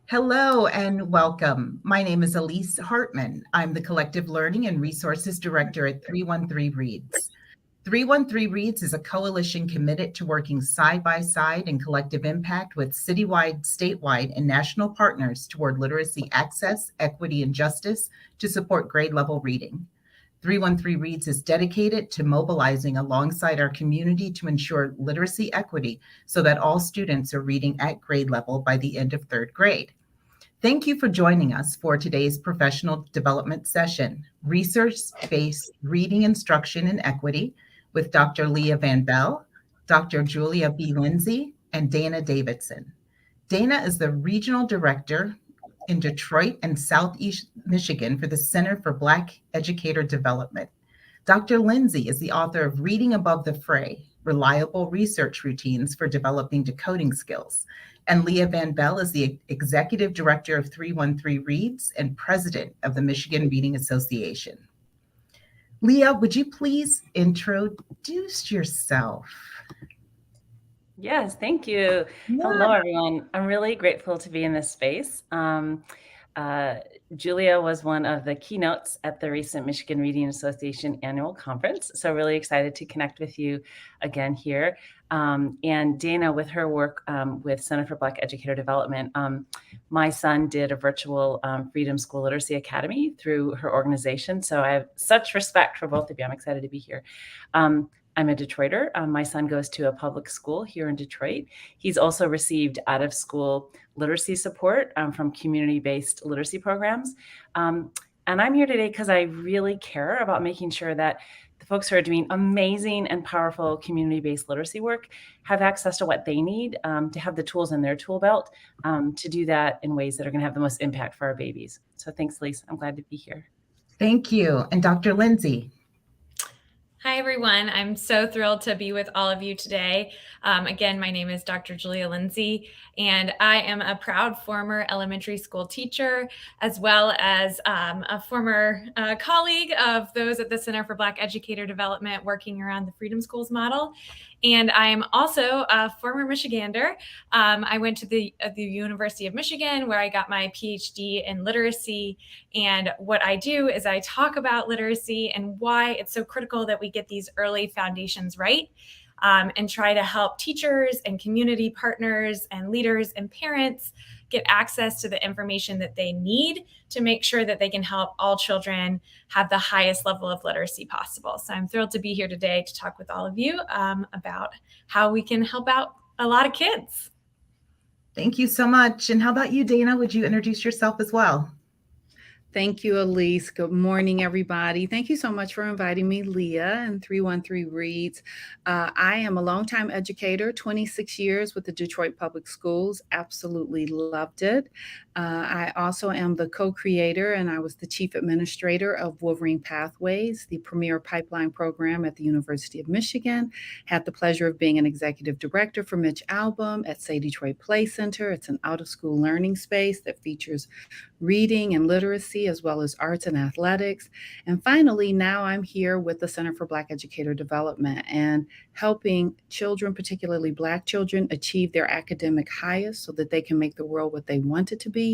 Hello and welcome. My name is Elise Hartman. I'm the Collective Learning and Resources Director at 313 Reads. 313 Reads is a coalition committed to working side by side in collective impact with citywide, statewide, and national partners toward literacy access, equity, and justice to support grade level reading. 313 Reads is dedicated to mobilizing alongside our community to ensure literacy equity so that all students are reading at grade level by the end of third grade. Thank you for joining us for today's professional development session, Research-Based Reading Instruction and Equity, with Dr. Leah Van Bell, Dr. Julia B. Lindsey, and Dana Davidson. Dana is the Regional Director in Detroit and Southeast Michigan for the Center for Black Educator Development. Dr. Lindsey is the author of Reading Above the Fray, Reliable Research Routines for Developing Decoding Skills. And Leah Van Bell is the Executive Director of 313 Reads and President of the Michigan Reading Association. Leah, would you please introduce yourself? Yes, thank you. Yeah. Hello, everyone. I'm really grateful to be in this space. Julia was one of the keynotes at the recent Michigan Reading Association annual conference. So really excited to connect with you again here. And Dana, with her work with Center for Black Educator Development, my son did a virtual Freedom School Literacy Academy through her organization. So I have such respect for both of you. I'm excited to be here. I'm a Detroiter. My son goes to a public school here in Detroit. He's also received out-of-school literacy support from community-based literacy programs. And I'm here today because I really care about making sure that the folks who are doing amazing and powerful community-based literacy work have access to what they need to have the tools in their tool belt to do that in ways that are going to have the most impact for our babies. So thanks, Lisa. I'm glad to be here. Thank you. And Dr. Lindsey. Hi, everyone. I'm so thrilled to be with all of you today. Again, my name is Dr. Julia Lindsey, and I am a proud former elementary school teacher, as well as a former colleague of those at the Center for Black Educator Development working around the Freedom Schools model. And I am also a former Michigander. I went to the University of Michigan, where I got my PhD in literacy. And what I do is I talk about literacy and why it's so critical that we get these early foundations right, and try to help teachers and community partners and leaders and parents get access to the information that they need to make sure that they can help all children have the highest level of literacy possible. So I'm thrilled to be here today to talk with all of you about how we can help out a lot of kids. Thank you so much. And how about you, Dana? Would you introduce yourself as well? Thank you, Elise. Good morning, everybody. Thank you so much for inviting me, Leah, and 313 Reads. I am a longtime educator, 26 years with the Detroit Public Schools. Absolutely loved it. I also am the co-creator, and I was the chief administrator of Wolverine Pathways, the premier pipeline program at the University of Michigan. Had the pleasure of being an executive director for Mitch Album at Say Detroit Play Center. It's an out-of-school learning space that features reading and literacy, as well as arts and athletics. And finally, now I'm here with the Center for Black Educator Development and helping children, particularly Black children, achieve their academic highest so that they can make the world what they want it to be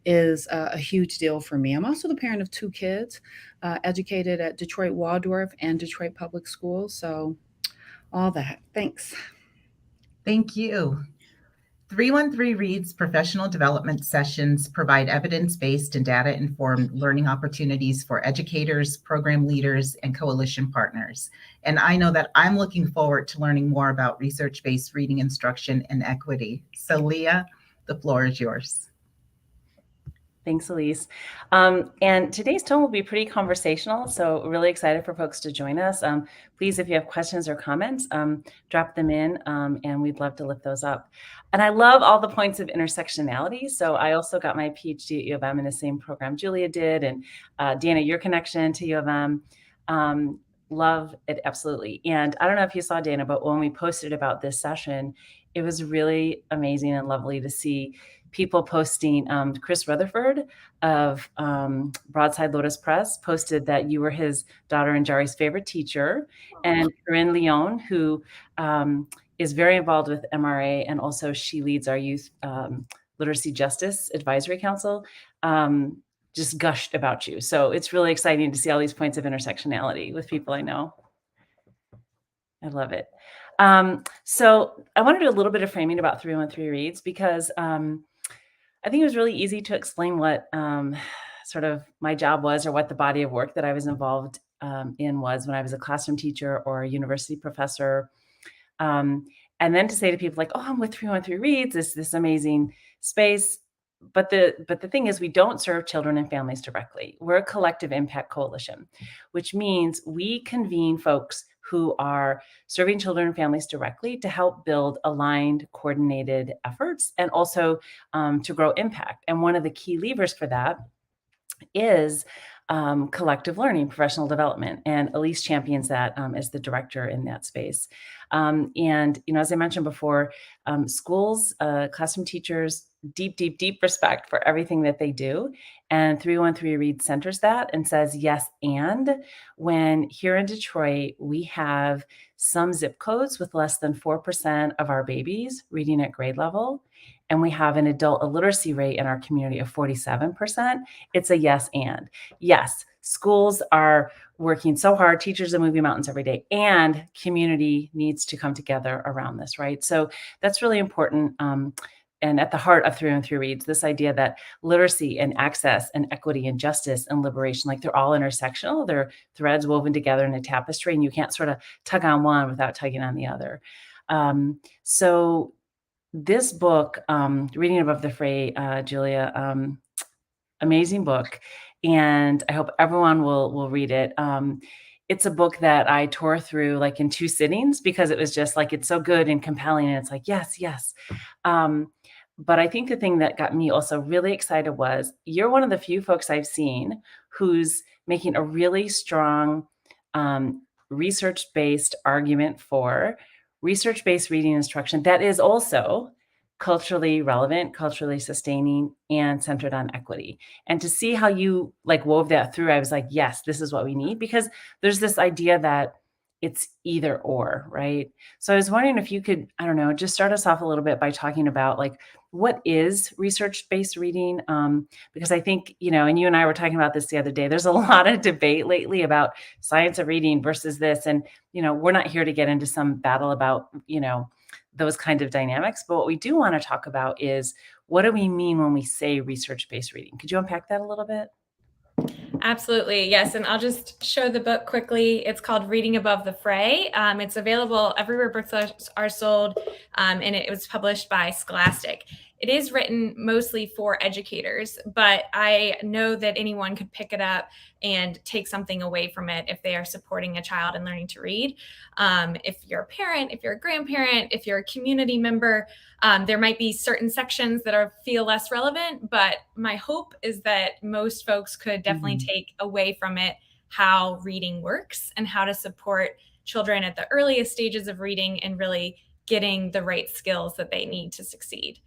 is a huge deal for me. I'm also the parent of 2 kids, educated at Detroit Waldorf and Detroit Public Schools. So all that. Thanks. Thank you. 313 Reads professional development sessions provide evidence-based and data-informed learning opportunities for educators, program leaders, and coalition partners. And I know that I'm looking forward to learning more about research-based reading instruction and equity. So Leah, the floor is yours. Thanks, Elise. And today's tone will be pretty conversational, so really excited for folks to join us. Please, if you have questions or comments, drop them in, and we'd love to lift those up. And I love all the points of intersectionality. So I also got my PhD at U of M in the same program Julia did, and Dana, your connection to U of M. Love it, absolutely. And I don't know if you saw, Dana, but when we posted about this session, it was really amazing and lovely to see people posting. Chris Rutherford of Broadside Lotus Press posted that you were his daughter and Jari's favorite teacher, and Corinne Leon, who is very involved with MRA, and also she leads our youth Literacy Justice Advisory Council, just gushed about you. So it's really exciting to see all these points of intersectionality with people I know. I love it. So I want to do a little bit of framing about 313 Reads because I think it was really easy to explain what sort of my job was, or what the body of work that I was involved in was when I was a classroom teacher or a university professor. And then to say to people like, oh, I'm with 313 Reads, this amazing space. But the thing is, we don't serve children and families directly. We're a collective impact coalition, which means we convene folks who are serving children and families directly to help build aligned, coordinated efforts, and also to grow impact. And one of the key levers for that is collective learning, professional development, and Elise champions that as the director in that space. And as I mentioned before, schools, classroom teachers, deep respect for everything that they do. And 313 Reads centers that and says yes. And when here in Detroit, we have some zip codes with less than 4% of our babies reading at grade level, and we have an adult illiteracy rate in our community of 47%, it's a yes. And yes, schools are working so hard, teachers are moving mountains every day, and community needs to come together around this, right? So that's really important. And at the heart of 313 Reads, this idea that literacy and access and equity and justice and liberation, like they're all intersectional, they're threads woven together in a tapestry, and you can't sort of tug on one without tugging on the other. So this book, Reading Above the Fray, Julia, amazing book. And I hope everyone will read it. It's a book that I tore through like in 2 sittings because it was just like, it's so good and compelling. And it's like, yes. But I think the thing that got me also really excited was you're one of the few folks I've seen who's making a really strong research-based argument for research-based reading instruction that is also culturally relevant, culturally sustaining, and centered on equity. And to see how you like wove that through, I was like, yes, this is what we need, because there's this idea that it's either or, right? So I was wondering if you could, I don't know, just start us off a little bit by talking about like, what is research-based reading? Because I think, and you and I were talking about this the other day, there's a lot of debate lately about science of reading versus this. And, we're not here to get into some battle about, those kind of dynamics. But what we do want to talk about is, what do we mean when we say research-based reading? Could you unpack that a little bit? Absolutely. Yes. And I'll just show the book quickly. It's called Reading Above the Fray. It's available everywhere books are sold, and it was published by Scholastic. It is written mostly for educators, but I know that anyone could pick it up and take something away from it if they are supporting a child in learning to read. If you're a parent, if you're a grandparent, if you're a community member, there might be certain sections that feel less relevant, but my hope is that most folks could definitely take away from it how reading works and how to support children at the earliest stages of reading and really getting the right skills that they need to succeed.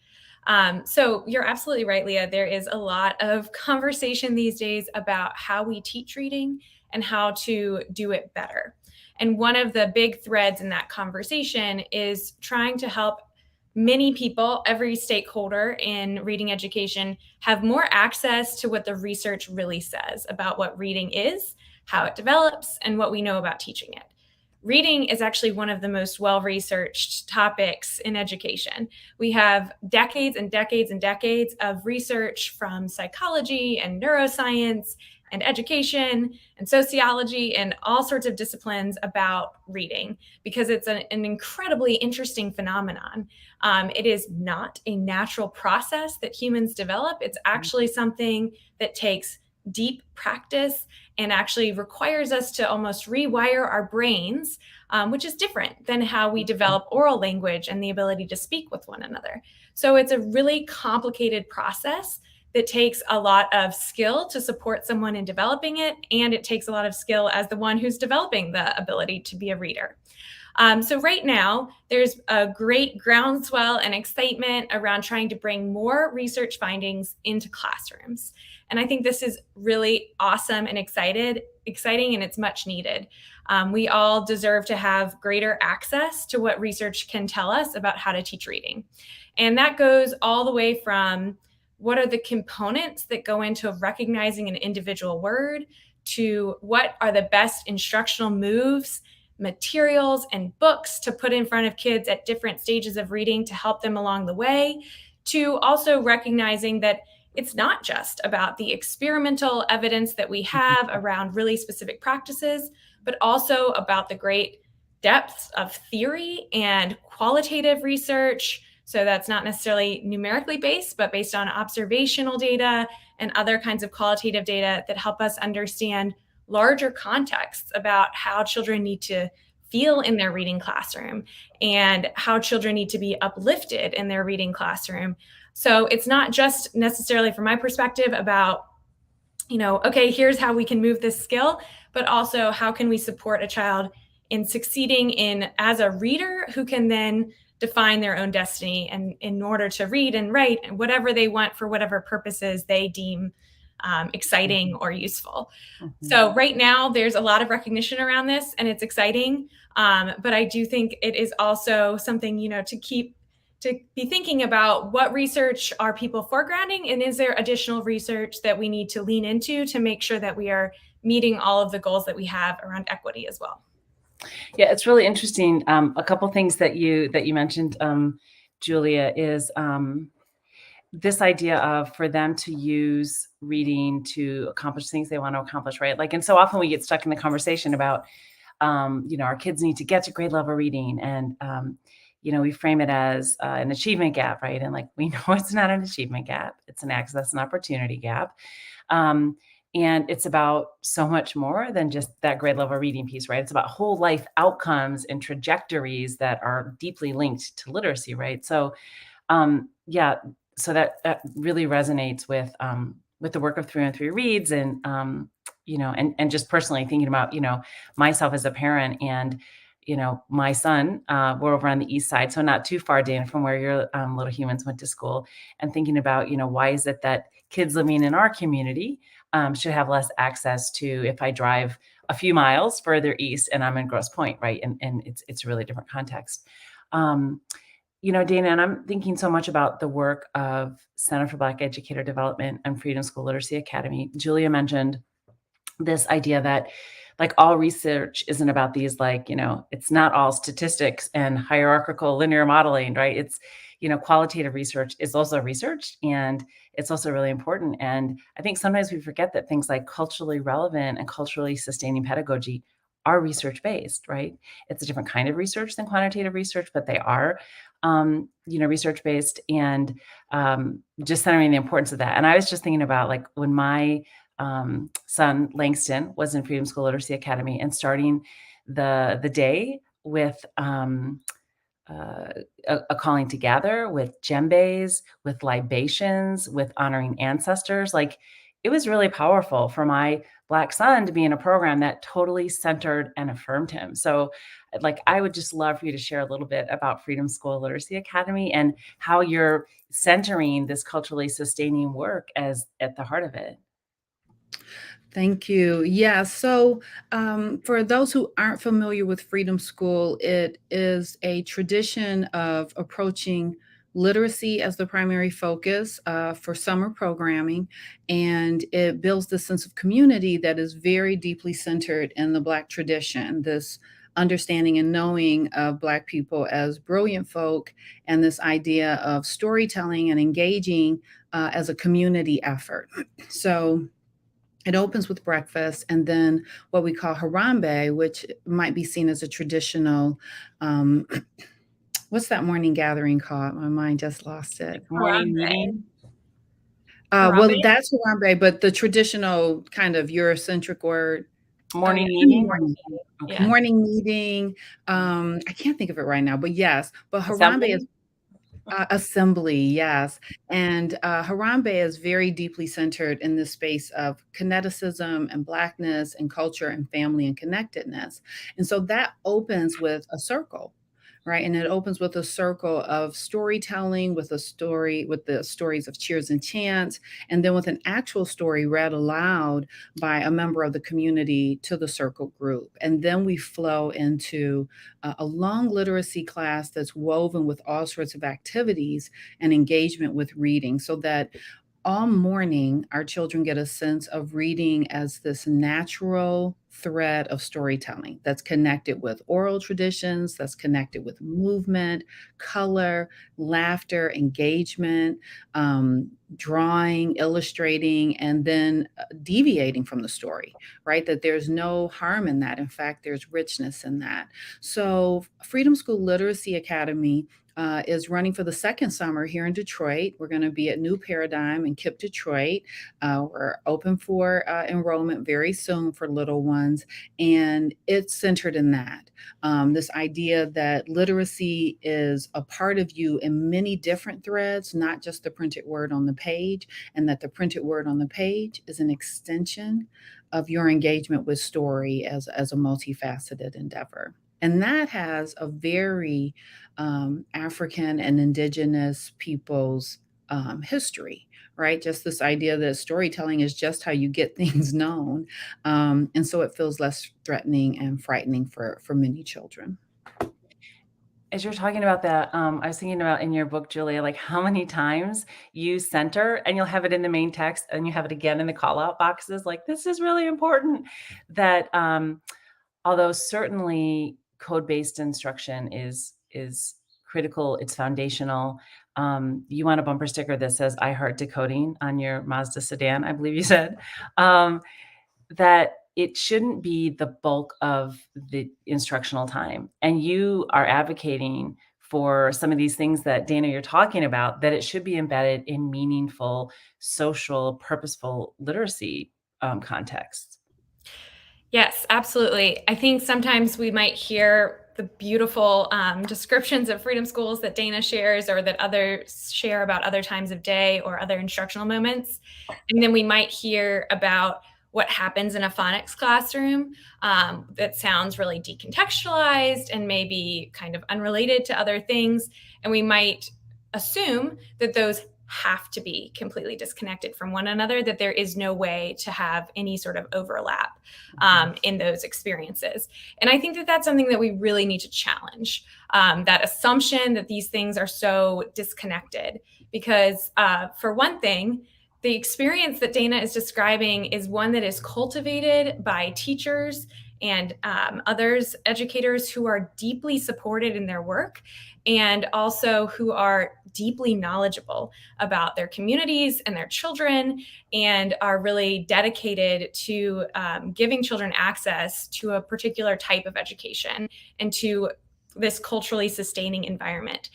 So you're absolutely right, Leah. There is a lot of conversation these days about how we teach reading and how to do it better. And one of the big threads in that conversation is trying to help many people, every stakeholder in reading education, have more access to what the research really says about what reading is, how it develops, and what we know about teaching it. Reading is actually one of the most well-researched topics in education. We have decades and decades and decades of research from psychology and neuroscience and education and sociology and all sorts of disciplines about reading, because it's an incredibly interesting phenomenon. It is not a natural process that humans develop. It's actually something that takes deep practice and actually requires us to almost rewire our brains, which is different than how we develop oral language and the ability to speak with one another. So it's a really complicated process that takes a lot of skill to support someone in developing it, and it takes a lot of skill as the one who's developing the ability to be a reader. So right now, there's a great groundswell and excitement around trying to bring more research findings into classrooms. And I think this is really awesome and exciting, and it's much needed. We all deserve to have greater access to what research can tell us about how to teach reading. And that goes all the way from what are the components that go into recognizing an individual word, to what are the best instructional moves, materials, and books to put in front of kids at different stages of reading to help them along the way, to also recognizing that it's not just about the experimental evidence that we have around really specific practices, but also about the great depths of theory and qualitative research. So that's not necessarily numerically based, but based on observational data and other kinds of qualitative data that help us understand larger contexts about how children need to feel in their reading classroom and how children need to be uplifted in their reading classroom. So it's not just necessarily, from my perspective, about, okay, here's how we can move this skill, but also how can we support a child in succeeding as a reader who can then define their own destiny and in order to read and write and whatever they want for whatever purposes they deem exciting or useful. So right now there's a lot of recognition around this and it's exciting. But I do think it is also something, to be thinking about what research are people foregrounding, and is there additional research that we need to lean into to make sure that we are meeting all of the goals that we have around equity as well. Yeah, it's really interesting. A couple things that you mentioned, Julia, is this idea of for them to use reading to accomplish things they want to accomplish, right? Like, and so often we get stuck in the conversation about, our kids need to get to grade level reading, and we frame it as an achievement gap, right? And like, we know it's not an achievement gap; it's an access and opportunity gap. And it's about so much more than just that grade level reading piece, right? It's about whole life outcomes and trajectories that are deeply linked to literacy, right? So, so that really resonates with the work of 313 Reads, and and just personally thinking about myself as a parent, and my son, we're over on the east side, so not too far, Dan, from where your little humans went to school, and thinking about why is it that kids living in our community should have less access to, if I drive a few miles further east and I'm in Grosse Pointe, right? And it's a really different context. Dana, and I'm thinking so much about the work of Center for Black Educator Development and Freedom School Literacy Academy. Julia mentioned this idea that like all research isn't about these, it's not all statistics and hierarchical linear modeling, right? It's, qualitative research is also research, and it's also really important. And I think sometimes we forget that things like culturally relevant and culturally sustaining pedagogy are research-based, right? It's a different kind of research than quantitative research, but they are, research-based, and just centering the importance of that. And I was just thinking about like when my son Langston was in Freedom School Literacy Academy, and starting the day with a calling together, with djembes, with libations, with honoring ancestors. Like, it was really powerful for my Black son to be in a program that totally centered and affirmed him. So like, I would just love for you to share a little bit about Freedom School Literacy Academy and how you're centering this culturally sustaining work as at the heart of it. Thank you. Yeah, so for those who aren't familiar with Freedom School, it is a tradition of approaching literacy as the primary focus for summer programming, and it builds this sense of community that is very deeply centered in the Black tradition, this understanding and knowing of Black people as brilliant folk, and this idea of storytelling and engaging as a community effort. So it opens with breakfast, and then what we call Harambe, which might be seen as a traditional, what's that morning gathering called? My mind just lost it. Morning meeting? Well, that's Harambe, but the traditional kind of Eurocentric word. Morning meeting? Okay. Morning meeting. I can't think of it right now, but yes. But Harambe is assembly, yes. And Harambe is very deeply centered in this space of kineticism and Blackness and culture and family and connectedness. And so that opens with a circle, right? And it opens with a circle of storytelling, with the stories of cheers and chants, and then with an actual story read aloud by a member of the community to the circle group. And then we flow into a long literacy class that's woven with all sorts of activities and engagement with reading, so that all morning, our children get a sense of reading as this natural thread of storytelling that's connected with oral traditions, that's connected with movement, color, laughter, engagement, drawing, illustrating, and then deviating from the story, right? That there's no harm in that. In fact, there's richness in that. So, Freedom School Literacy Academy is running for the second summer here in Detroit. We're going to be at New Paradigm in KIPP, Detroit. We're open for enrollment very soon for little ones, and it's centered in that. This idea that literacy is a part of you in many different threads, not just the printed word on the page, and that the printed word on the page is an extension of your engagement with story as a multifaceted endeavor. And that has a very African and indigenous people's history, right? Just this idea that storytelling is just how you get things known. And so it feels less threatening and frightening for many children. As you're talking about that, I was thinking about in your book, Julia, like how many times you center, and you'll have it in the main text and you have it again in the call out boxes. Like, this is really important, that although certainly code-based instruction is critical, it's foundational. You want a bumper sticker that says "I heart decoding" on your Mazda sedan, I believe you said, that it shouldn't be the bulk of the instructional time. And you are advocating for some of these things that, Dana, you're talking about, that it should be embedded in meaningful, social, purposeful literacy contexts. Yes, absolutely. I think sometimes we might hear the beautiful descriptions of freedom schools that Dana shares, or that others share about other times of day or other instructional moments. And then we might hear about what happens in a phonics classroom that sounds really decontextualized and maybe kind of unrelated to other things. And we might assume that those have to be completely disconnected from one another, that there is no way to have any sort of overlap in those experiences. And I think that that's something that we really need to challenge, that assumption that these things are so disconnected. Because for one thing, the experience that Dana is describing is one that is cultivated by teachers and others, educators who are deeply supported in their work, and also who are deeply knowledgeable about their communities and their children, and are really dedicated to giving children access to a particular type of education and to this culturally sustaining environment.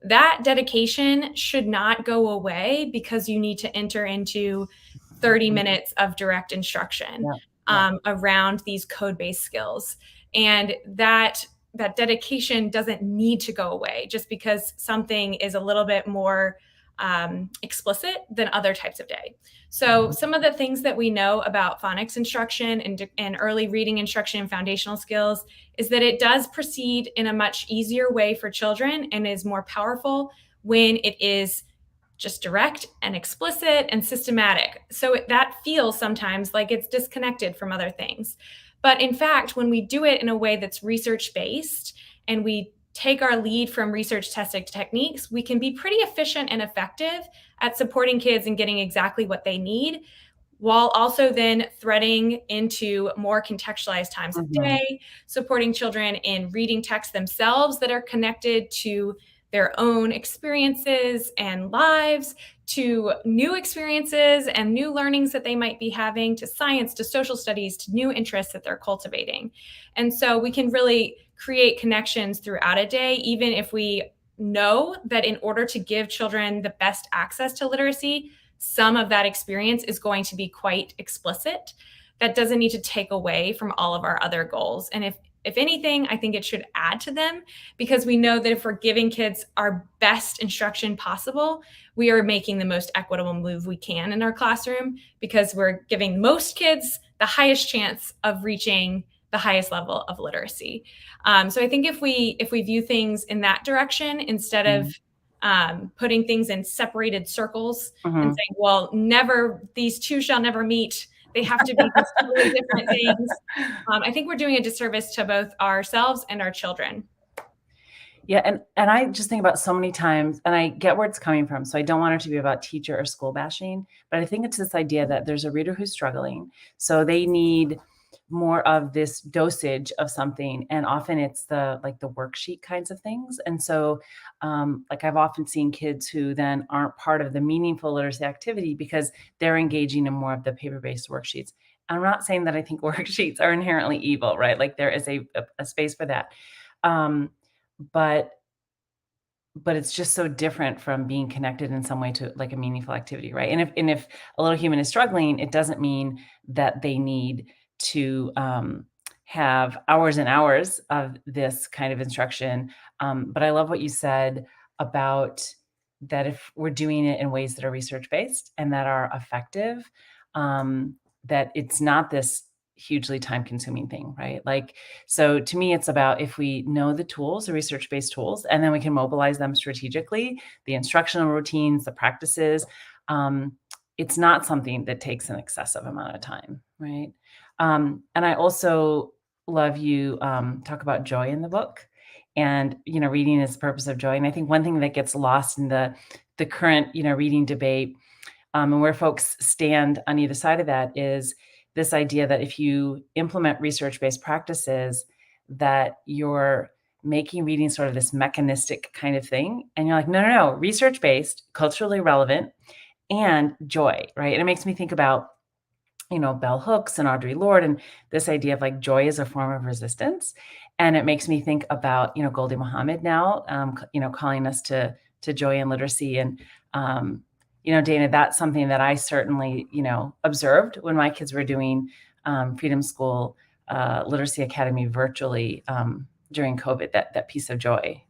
That dedication should not go away because you need to enter into 30 minutes of direct instruction around these code-based skills. And that dedication doesn't need to go away just because something is a little bit more explicit than other types of day. So some of the things that we know about phonics instruction and early reading instruction and foundational skills is that it does proceed in a much easier way for children and is more powerful when it is just direct and explicit and systematic. So that feels sometimes like it's disconnected from other things. But in fact, when we do it in a way that's research-based and we take our lead from research-tested techniques, we can be pretty efficient and effective at supporting kids and getting exactly what they need, while also then threading into more contextualized times of day, supporting children in reading texts themselves that are connected to their own experiences and lives, to new experiences and new learnings that they might be having, to science, to social studies, to new interests that they're cultivating. And so we can really create connections throughout a day, even if we know that in order to give children the best access to literacy, some of that experience is going to be quite explicit. That doesn't need to take away from all of our other goals. And if anything, I think it should add to them, because we know that if we're giving kids our best instruction possible, we are making the most equitable move we can in our classroom, because we're giving most kids the highest chance of reaching the highest level of literacy. So I think if we view things in that direction, instead of putting things in separated circles and saying, well, these two shall never meet, they have to be these totally different things, I think we're doing a disservice to both ourselves and our children. Yeah, and I just think about so many times, and I get where it's coming from, so I don't want it to be about teacher or school bashing, but I think it's this idea that there's a reader who's struggling, so they need more of this dosage of something, and often it's the worksheet kinds of things. And so I've often seen kids who then aren't part of the meaningful literacy activity because they're engaging in more of the paper-based worksheets. I'm not saying that I think worksheets are inherently evil, right? Like there is a space for that. But it's just so different from being connected in some way to like a meaningful activity, right? And if a little human is struggling, it doesn't mean that they need to have hours and hours of this kind of instruction. But I love what you said about that if we're doing it in ways that are research-based and that are effective, that it's not this hugely time-consuming thing, right? Like, so to me, it's about if we know the tools, the research-based tools, and then we can mobilize them strategically, the instructional routines, the practices, it's not something that takes an excessive amount of time, right? And I also love you talk about joy in the book, and reading is the purpose of joy. And I think one thing that gets lost in the current reading debate, and where folks stand on either side of that, is this idea that if you implement research-based practices, that you're making reading sort of this mechanistic kind of thing. And you're like, no, research-based, culturally relevant, and joy, right? And it makes me think about, bell hooks and Audre Lorde, and this idea of like joy is a form of resistance. And it makes me think about, Goldie Muhammad now, calling us to joy and literacy. And, Dana, that's something that I certainly, observed when my kids were doing Freedom School Literacy Academy virtually during COVID, that piece of joy.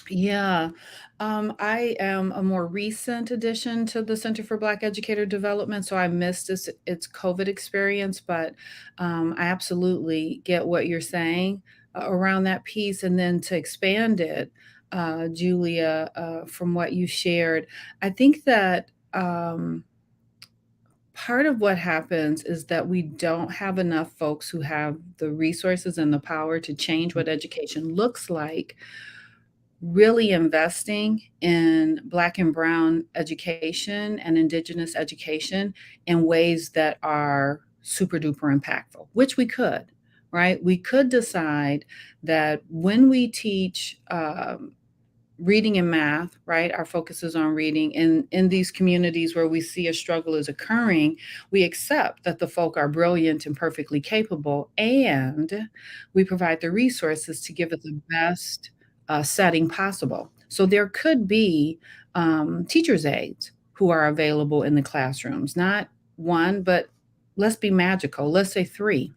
Yeah, I am a more recent addition to the Center for Black Educator Development, so I missed its COVID experience, but I absolutely get what you're saying around that piece. And then to expand it, Julia, from what you shared, I think that part of what happens is that we don't have enough folks who have the resources and the power to change what education looks like, really investing in Black and Brown education and Indigenous education in ways that are super duper impactful, which we could, right? We could decide that when we teach reading and math, right? Our focus is on reading. In these communities where we see a struggle is occurring, we accept that the folk are brilliant and perfectly capable, and we provide the resources to give it the best setting possible. So there could be teacher's aides who are available in the classrooms, not one, but let's be magical. Let's say 3.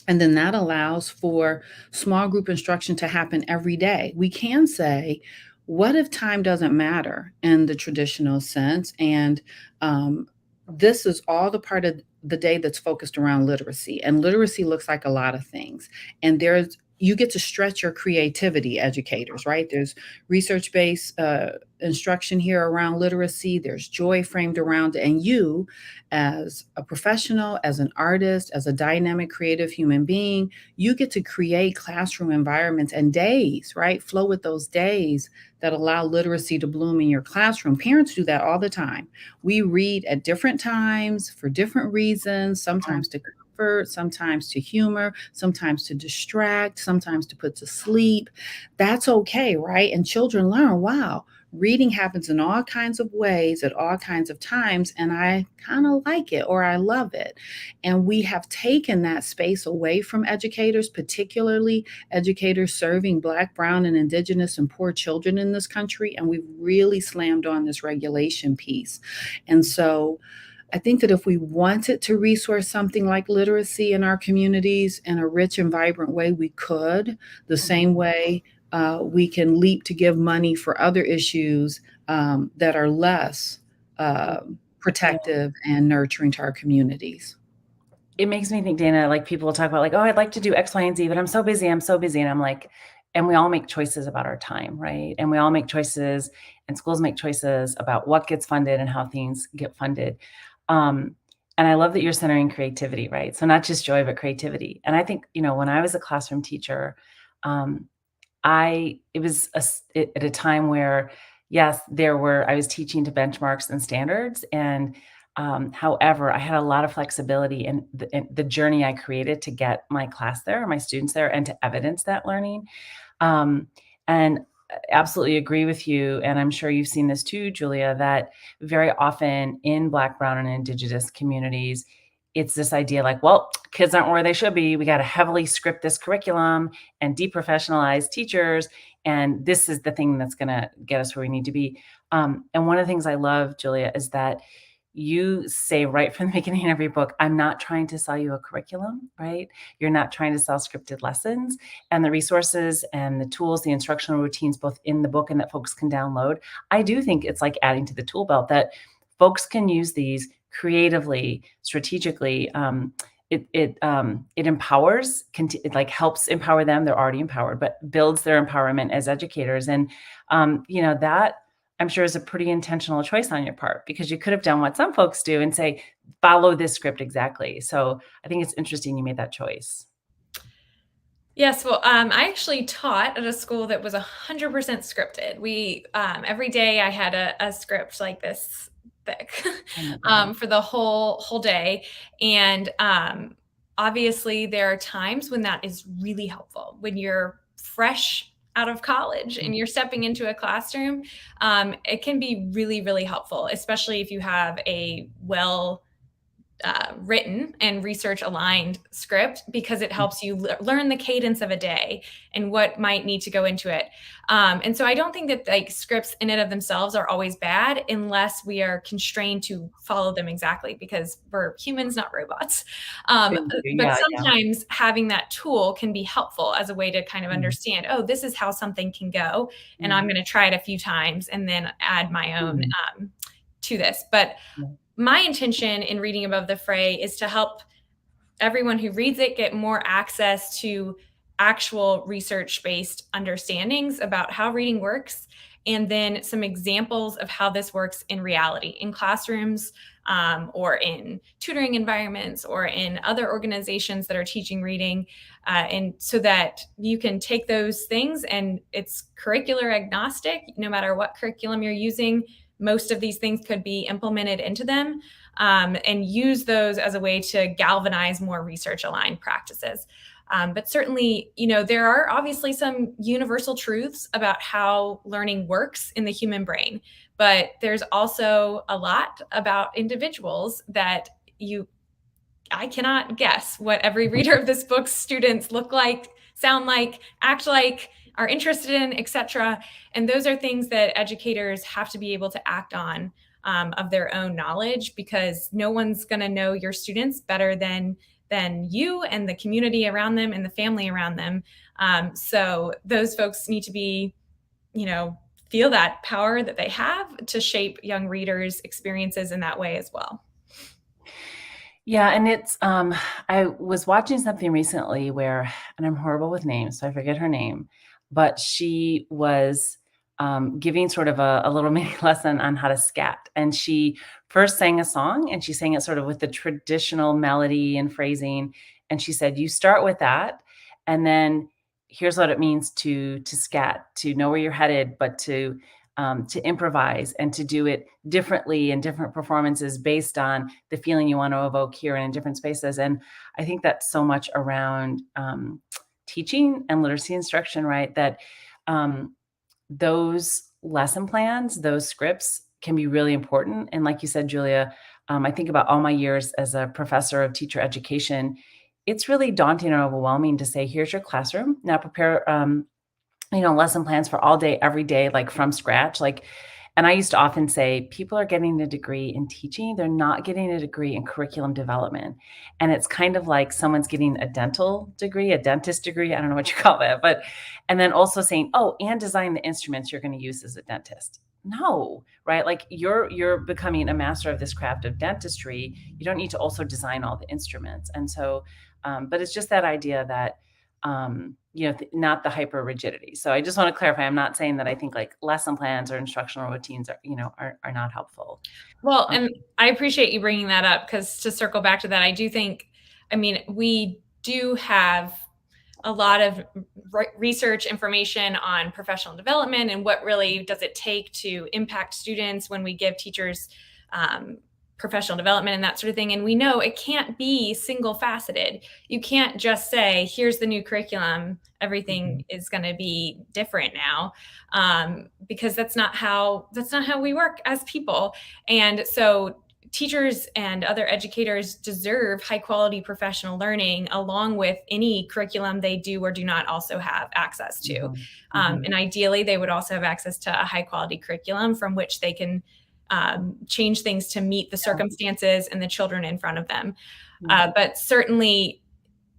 And then that allows for small group instruction to happen every day. We can say, what if time doesn't matter in the traditional sense? And this is all the part of the day that's focused around literacy. And literacy looks like a lot of things. And you get to stretch your creativity, educators, right? There's research-based instruction here around literacy. There's joy framed around it. And you, as a professional, as an artist, as a dynamic, creative human being, you get to create classroom environments and days, right? Flow with those days that allow literacy to bloom in your classroom. Parents do that all the time. We read at different times for different reasons, sometimes to comfort, sometimes to humor, sometimes to distract, sometimes to put to sleep. That's okay, right? And children learn, wow, reading happens in all kinds of ways at all kinds of times, and I kind of like it or I love it. And we have taken that space away from educators, particularly educators serving Black, Brown, and Indigenous and poor children in this country, and we've really slammed on this regulation piece. And so I think that if we wanted to resource something like literacy in our communities in a rich and vibrant way, we could, the same way we can leap to give money for other issues that are less protective and nurturing to our communities. it makes me think, Dana, like people will talk about like, oh, I'd like to do X, Y, and Z, but I'm so busy. And I'm like, and we all make choices about our time, right? And we all make choices, and schools make choices about what gets funded and how things get funded. And I love that you're centering creativity, right? So not just joy, but creativity. And I think, when I was a classroom teacher, it was at a time where, yes, I was teaching to benchmarks and standards. And however, I had a lot of flexibility in the journey I created to get my class there, my students there, and to evidence that learning. And absolutely agree with you. And I'm sure you've seen this too, Julia, that very often in Black, Brown, and Indigenous communities, it's this idea like, well, kids aren't where they should be. We got to heavily script this curriculum and deprofessionalize teachers. And this is the thing that's going to get us where we need to be. And one of the things I love, Julia, is that you say right from the beginning of your book, I'm not trying to sell you a curriculum, right? You're not trying to sell scripted lessons, and the resources and the tools, the instructional routines, both in the book and that folks can download. I do think it's like adding to the tool belt that folks can use these creatively, strategically. It empowers, it like helps empower them. They're already empowered, but builds their empowerment as educators. And, that I'm sure is a pretty intentional choice on your part, because you could have done what some folks do and say, follow this script exactly. So I think it's interesting you made that choice. Yes, well, I actually taught at a school that was 100% scripted. We every day I had a script like this thick for the whole day, and obviously there are times when that is really helpful when you're fresh out of college and you're stepping into a classroom. It can be really, really helpful, especially if you have a written and research aligned script, because it helps you learn the cadence of a day and what might need to go into it. And so I don't think that like scripts in and of themselves are always bad unless we are constrained to follow them exactly, because we're humans, not robots. But sometimes having that tool can be helpful as a way to kind of understand, oh, this is how something can go. And I'm going to try it a few times and then add my own to this. But my intention in Reading Above the Fray is to help everyone who reads it get more access to actual research-based understandings about how reading works, and then some examples of how this works in reality, in classrooms, or in tutoring environments, or in other organizations that are teaching reading, and so that you can take those things, and it's curricular agnostic, no matter what curriculum you're using. Most of these things could be implemented into them, and use those as a way to galvanize more research-aligned practices. But certainly, there are obviously some universal truths about how learning works in the human brain, but there's also a lot about individuals that I cannot guess what every reader of this book's students look like, sound like, act like, are interested in, etc. And those are things that educators have to be able to act on of their own knowledge, because no one's going to know your students better than you and the community around them and the family around them. So those folks need to be, feel that power that they have to shape young readers' experiences in that way as well. Yeah. And it's, I was watching something recently where, and I'm horrible with names, so I forget her name, but she was giving sort of a little mini lesson on how to scat. And she first sang a song, and she sang it sort of with the traditional melody and phrasing. And she said, you start with that, and then here's what it means to scat, to know where you're headed, but to improvise and to do it differently in different performances based on the feeling you want to evoke here and in different spaces. And I think that's so much around teaching and literacy instruction, right? That those lesson plans, those scripts can be really important. And like you said, Julia, I think about all my years as a professor of teacher education. It's really daunting and overwhelming to say, here's your classroom. Now prepare, lesson plans for all day, every day, like from scratch. And I used to often say, people are getting a degree in teaching. They're not getting a degree in curriculum development. And it's kind of like someone's getting a dental degree, a dentist degree. I don't know what you call that, and then also saying, oh, and design the instruments you're going to use as a dentist. no, right? Like you're becoming a master of this craft of dentistry. You don't need to also design all the instruments. And so, but it's just that idea that, not the hyper rigidity. So I just want to clarify, I'm not saying that I think like lesson plans or instructional routines are not helpful. Well, and I appreciate you bringing that up, because to circle back to that, I do think, we do have a lot of research information on professional development and what really does it take to impact students when we give teachers professional development and that sort of thing. And we know it can't be single faceted. You can't just say, here's the new curriculum, everything is going to be different now, because that's not how we work as people. And so teachers and other educators deserve high quality professional learning along with any curriculum they do or do not also have access to. And ideally, they would also have access to a high quality curriculum from which they can change things to meet the circumstances and the children in front of them. But certainly,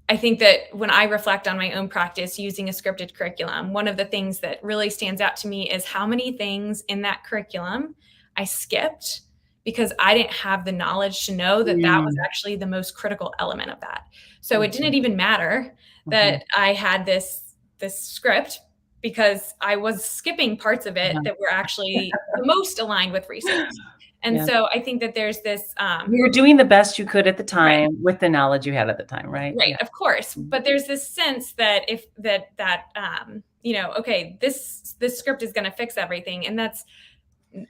I think that when I reflect on my own practice using a scripted curriculum, one of the things that really stands out to me is how many things in that curriculum I skipped because I didn't have the knowledge to know that that was actually the most critical element of that. So it didn't even matter that I had this script, because I was skipping parts of it that were actually the most aligned with research. And so I think that there's this... you were doing the best you could at the time with the knowledge you had at the time, right? Right, of course. But there's this sense that okay, this script is going to fix everything. And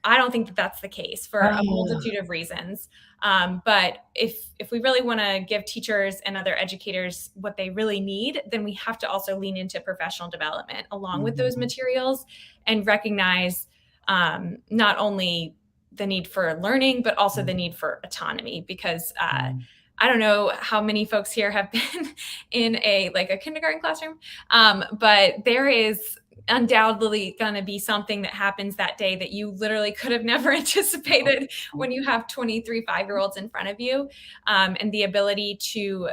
I don't think that that's the case for a multitude of reasons. But if we really want to give teachers and other educators what they really need, then we have to also lean into professional development along with those materials and recognize not only the need for learning, but also the need for autonomy, because I don't know how many folks here have been in a kindergarten classroom, but there is undoubtedly going to be something that happens that day that you literally could have never anticipated when you have 23 5-year-olds in front of you. And the ability to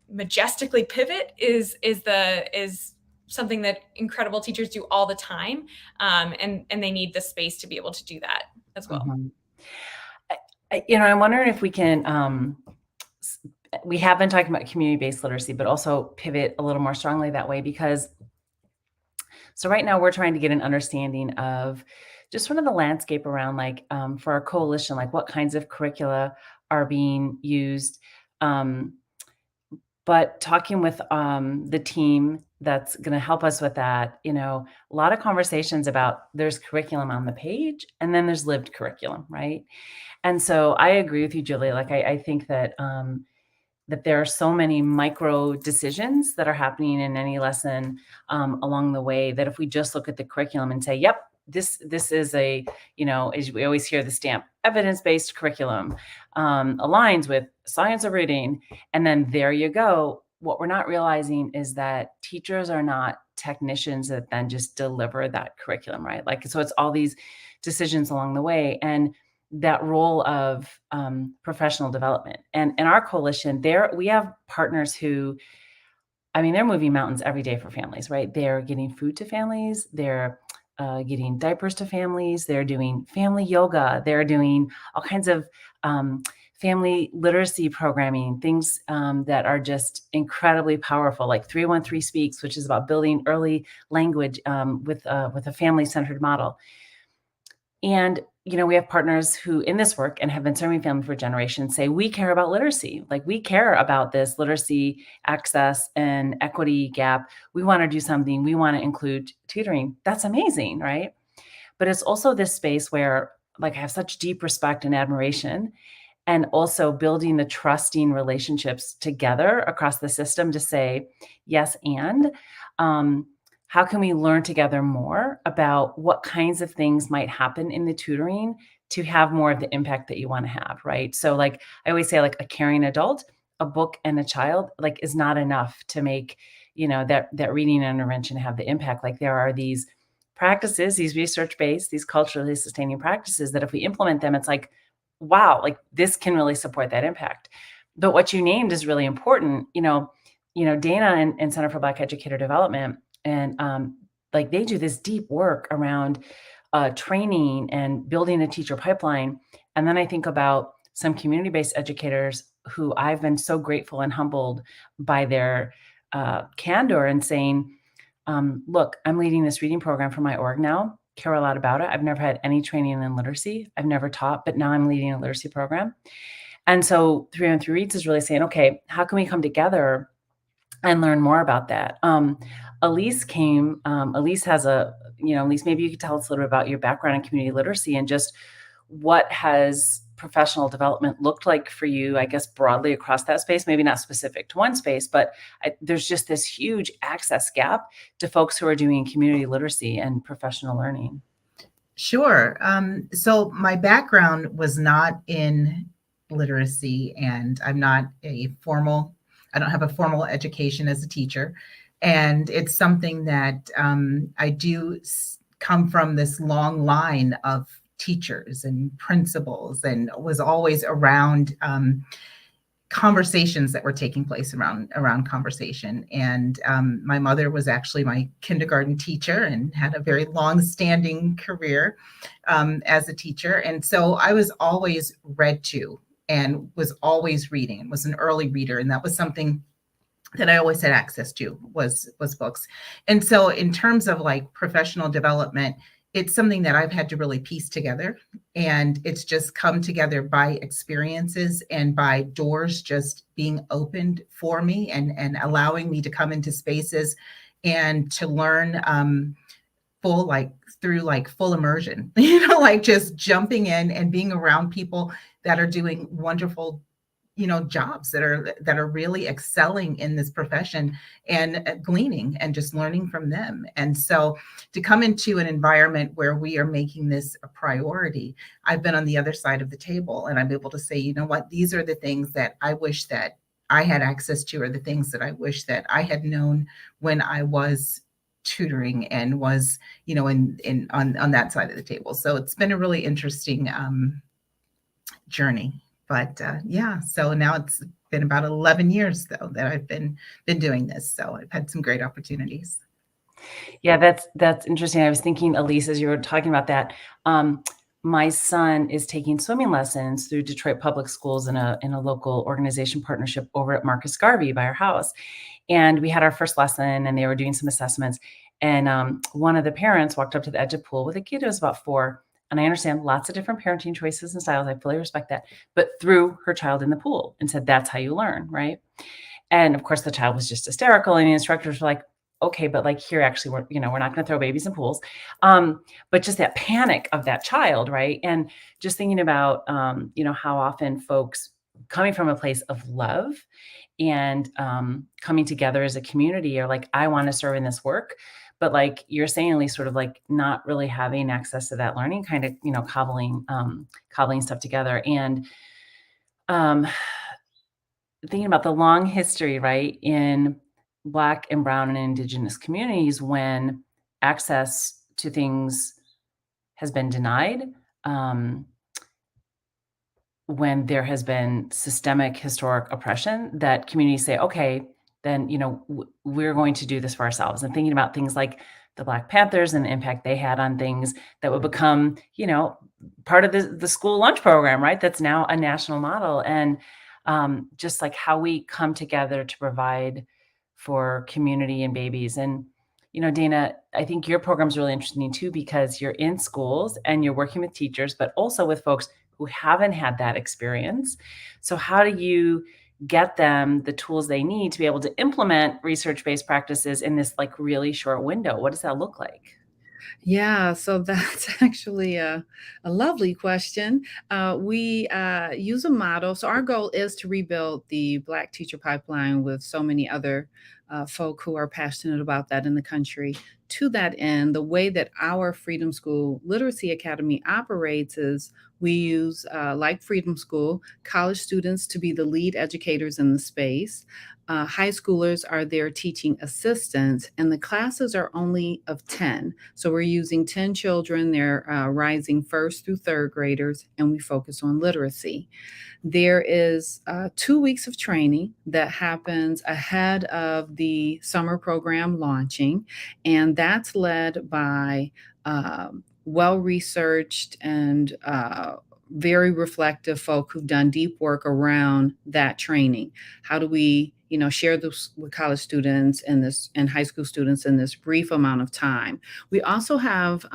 majestically pivot is something that incredible teachers do all the time. And they need the space to be able to do that as well. I'm wondering if we can, we have been talking about community-based literacy, but also pivot a little more strongly that way, because so right now we're trying to get an understanding of just sort of the landscape around for our coalition, what kinds of curricula are being used. But talking with the team that's going to help us with that, a lot of conversations about there's curriculum on the page and then there's lived curriculum, right? And so I agree with you, Julia. I think that that there are so many micro decisions that are happening in any lesson along the way, that if we just look at the curriculum and say, yep, this is a, as we always hear the stamp, evidence-based curriculum, aligns with science of reading, and then there you go. What we're not realizing is that teachers are not technicians that then just deliver that curriculum, right? So it's all these decisions along the way. And that role of professional development. And in our coalition, we have partners who, they're moving mountains every day for families, right? They're getting food to families. They're getting diapers to families. They're doing family yoga. They're doing all kinds of family literacy programming, things that are just incredibly powerful, like 313 Speaks, which is about building early language with a family-centered model. And we have partners who in this work and have been serving families for generations say, we care about literacy. We care about this literacy, access, and equity gap. We want to do something. We want to include tutoring. That's amazing, right? But it's also this space where I have such deep respect and admiration, and also building the trusting relationships together across the system to say, yes, and how can we learn together more about what kinds of things might happen in the tutoring to have more of the impact that you want to have, right? So I always say, a caring adult, a book, and a child, is not enough to make, that reading intervention have the impact. There are these practices, these research-based, these culturally sustaining practices that if we implement them, it's wow, this can really support that impact. But what you named is really important. Dana and Center for Black Educator Development, and they do this deep work around training and building a teacher pipeline. And then I think about some community-based educators who I've been so grateful and humbled by their candor and saying, look, I'm leading this reading program for my org now, care a lot about it. I've never had any training in literacy. I've never taught, but now I'm leading a literacy program. And so 313 Reads is really saying, okay, how can we come together and learn more about that? Elise came, Elise has Elise, maybe you could tell us a little bit about your background in community literacy and just what has professional development looked like for you, I guess, broadly across that space, maybe not specific to one space, but there's just this huge access gap to folks who are doing community literacy and professional learning. Sure. So my background was not in literacy, and I don't have a formal education as a teacher. And it's something that I do come from this long line of teachers and principals, and was always around conversations that were taking place around conversation. And my mother was actually my kindergarten teacher and had a very long-standing career as a teacher. And so I was always read to and was always reading and was an early reader. And that was something that I always had access to was books. And so in terms of like professional development, it's something that I've had to really piece together, and it's just come together by experiences and by doors just being opened for me and allowing me to come into spaces and to learn full immersion, like just jumping in and being around people that are doing wonderful jobs that are really excelling in this profession, and gleaning and just learning from them. And so to come into an environment where we are making this a priority, I've been on the other side of the table, and I'm able to say, you know what, these are the things that I wish that I had access to, or the things that I wish that I had known when I was tutoring and was, on that side of the table. So it's been a really interesting journey. But so now it's been about 11 years, though, that I've been doing this. So I've had some great opportunities. Yeah, that's interesting. I was thinking, Elise, as you were talking about that, my son is taking swimming lessons through Detroit Public Schools in a local organization partnership over at Marcus Garvey by our house. And we had our first lesson, and they were doing some assessments. And one of the parents walked up to the edge of the pool with a kid who was about 4. And I understand lots of different parenting choices and styles. I fully respect that. But threw her child in the pool and said, that's how you learn, right? And of course, the child was just hysterical. And the instructors were like, okay, but like here, actually, we're not going to throw babies in pools. But just that panic of that child, right? And just thinking about, how often folks coming from a place of love and coming together as a community are like, I want to serve in this work. But like you're saying, at least sort of like not really having access to that learning, kind of, cobbling stuff together. And thinking about the long history, right, in Black and Brown and Indigenous communities when access to things has been denied, when there has been systemic historic oppression, that communities say, okay, then, we're going to do this for ourselves. And thinking about things like the Black Panthers and the impact they had on things that would become, part of the school lunch program, right? That's now a national model. And just like how we come together to provide for community and babies. And, Dana, I think your program is really interesting too, because you're in schools and you're working with teachers, but also with folks who haven't had that experience. So how do you get them the tools they need to be able to implement research-based practices in this like really short window? What does that look like? Yeah, so that's actually a lovely question. We use a model. So our goal is to rebuild the Black teacher pipeline with so many other folk who are passionate about that in the country. To that end, the way that our Freedom School Literacy Academy operates is we use, like Freedom School, college students to be the lead educators in the space. High schoolers are their teaching assistants, and the classes are only of 10. So we're using 10 children. They're rising first through third graders, and we focus on literacy. There is 2 weeks of training that happens ahead of the summer program launching, and that's led by well-researched and very reflective folk who've done deep work around that training. How do we, share this with college students and high school students in this brief amount of time? We also have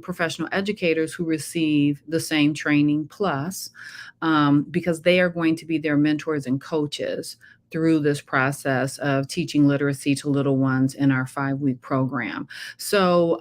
professional educators who receive the same training plus, because they are going to be their mentors and coaches through this process of teaching literacy to little ones in our 5-week program. So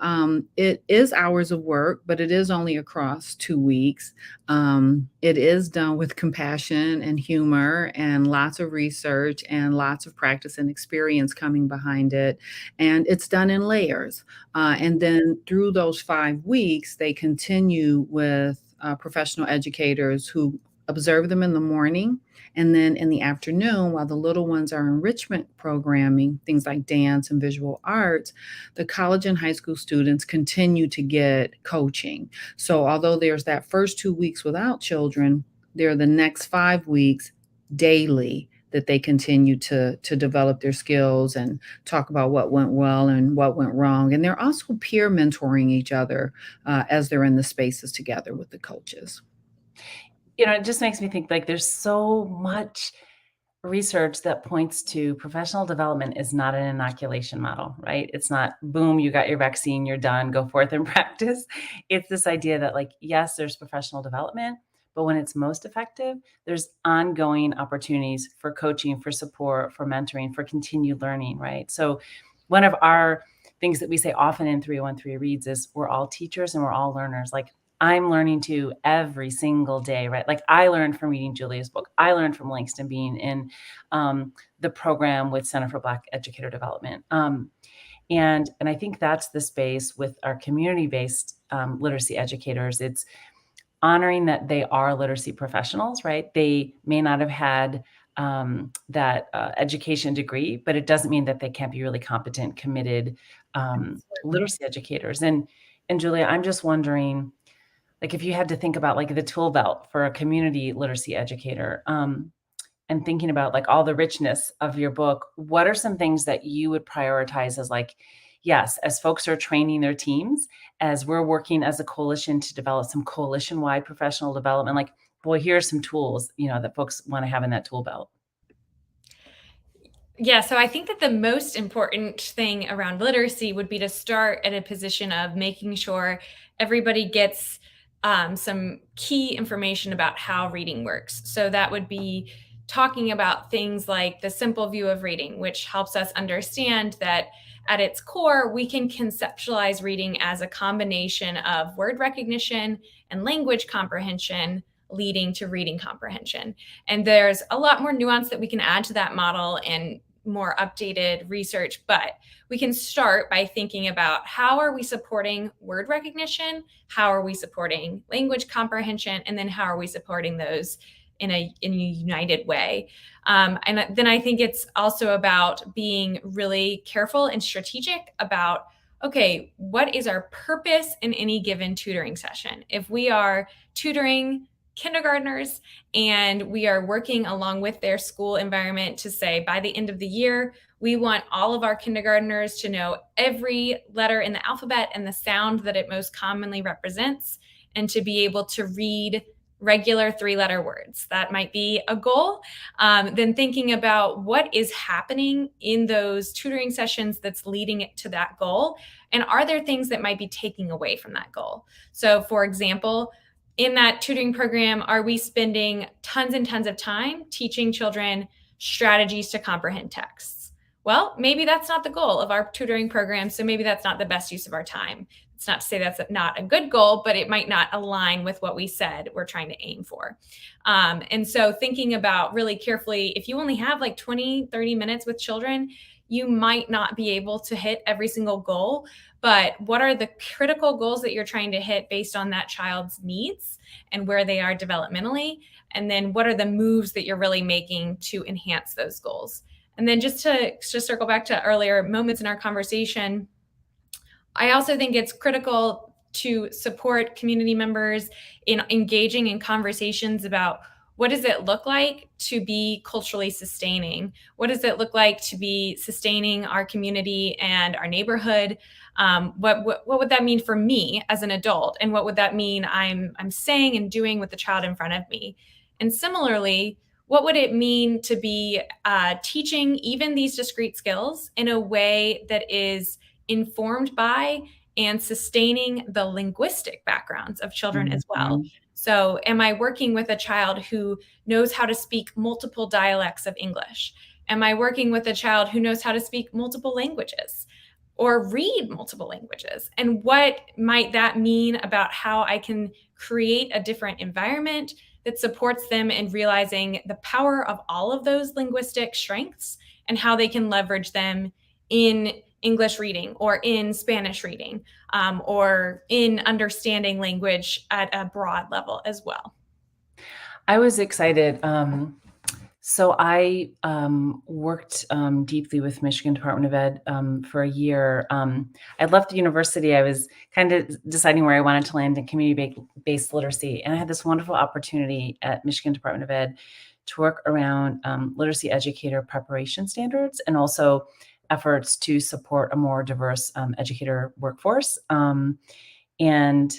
it is hours of work, but it is only across 2 weeks. It is done with compassion and humor and lots of research and lots of practice and experience coming behind it. And it's done in layers. And then through those 5 weeks, they continue with professional educators who observe them in the morning. And then in the afternoon, while the little ones are enrichment programming, things like dance and visual arts, the college and high school students continue to get coaching. So although there's that first 2 weeks without children, there are the next 5 weeks daily that they continue to develop their skills and talk about what went well and what went wrong. And they're also peer mentoring each other as they're in the spaces together with the coaches. It just makes me think like there's so much research that points to professional development is not an inoculation model, right? It's not, boom, you got your vaccine, you're done, go forth and practice. It's this idea that like, yes, there's professional development, but when it's most effective, there's ongoing opportunities for coaching, for support, for mentoring, for continued learning, right? So one of our things that we say often in 313 Reads is we're all teachers and we're all learners. Like I'm learning too every single day, right? Like I learned from reading Julia's book. I learned from Langston being in the program with Center for Black Educator Development. And I think that's the space with our community-based literacy educators. It's honoring that they are literacy professionals, right? They may not have had that education degree, but it doesn't mean that they can't be really competent, committed literacy educators. And Julia, I'm just wondering, like if you had to think about like the tool belt for a community literacy educator, and thinking about like all the richness of your book, what are some things that you would prioritize as like, yes, as folks are training their teams, as we're working as a coalition to develop some coalition-wide professional development, like, boy, here are some tools, that folks want to have in that tool belt. Yeah, so I think that the most important thing around literacy would be to start at a position of making sure everybody gets some key information about how reading works. So that would be talking about things like the simple view of reading, which helps us understand that at its core, we can conceptualize reading as a combination of word recognition and language comprehension leading to reading comprehension. And there's a lot more nuance that we can add to that model and more updated research, but we can start by thinking about how are we supporting word recognition, how are we supporting language comprehension, and then how are we supporting those in a united way. And then I think it's also about being really careful and strategic about, okay, what is our purpose in any given tutoring session? If we are tutoring kindergartners and we are working along with their school environment to say, by the end of the year, we want all of our kindergartners to know every letter in the alphabet and the sound that it most commonly represents, and to be able to read regular 3-letter words. That might be a goal. Then thinking about what is happening in those tutoring sessions that's leading it to that goal. And are there things that might be taking away from that goal? So for example, in that tutoring program, are we spending tons and tons of time teaching children strategies to comprehend texts? Well, maybe that's not the goal of our tutoring program, so maybe that's not the best use of our time. It's not to say that's not a good goal, but it might not align with what we said we're trying to aim for. And so thinking about really carefully, if you only have like 20, 30 minutes with children, you might not be able to hit every single goal, but what are the critical goals that you're trying to hit based on that child's needs and where they are developmentally? And then what are the moves that you're really making to enhance those goals? And then just to circle back to earlier moments in our conversation, I also think it's critical to support community members in engaging in conversations about what does it look like to be culturally sustaining? What does it look like to be sustaining our community and our neighborhood? What would that mean for me as an adult? And what would that mean I'm saying and doing with the child in front of me? And similarly, what would it mean to be teaching even these discrete skills in a way that is informed by and sustaining the linguistic backgrounds of children as well? So am I working with a child who knows how to speak multiple dialects of English? Am I working with a child who knows how to speak multiple languages or read multiple languages? And what might that mean about how I can create a different environment that supports them in realizing the power of all of those linguistic strengths and how they can leverage them in English reading or in Spanish reading or in understanding language at a broad level as well? I was excited. So I worked deeply with Michigan Department of Ed for a year. I left the university. I was kind of deciding where I wanted to land in community-based literacy. And I had this wonderful opportunity at Michigan Department of Ed to work around literacy educator preparation standards and also efforts to support a more diverse educator workforce. And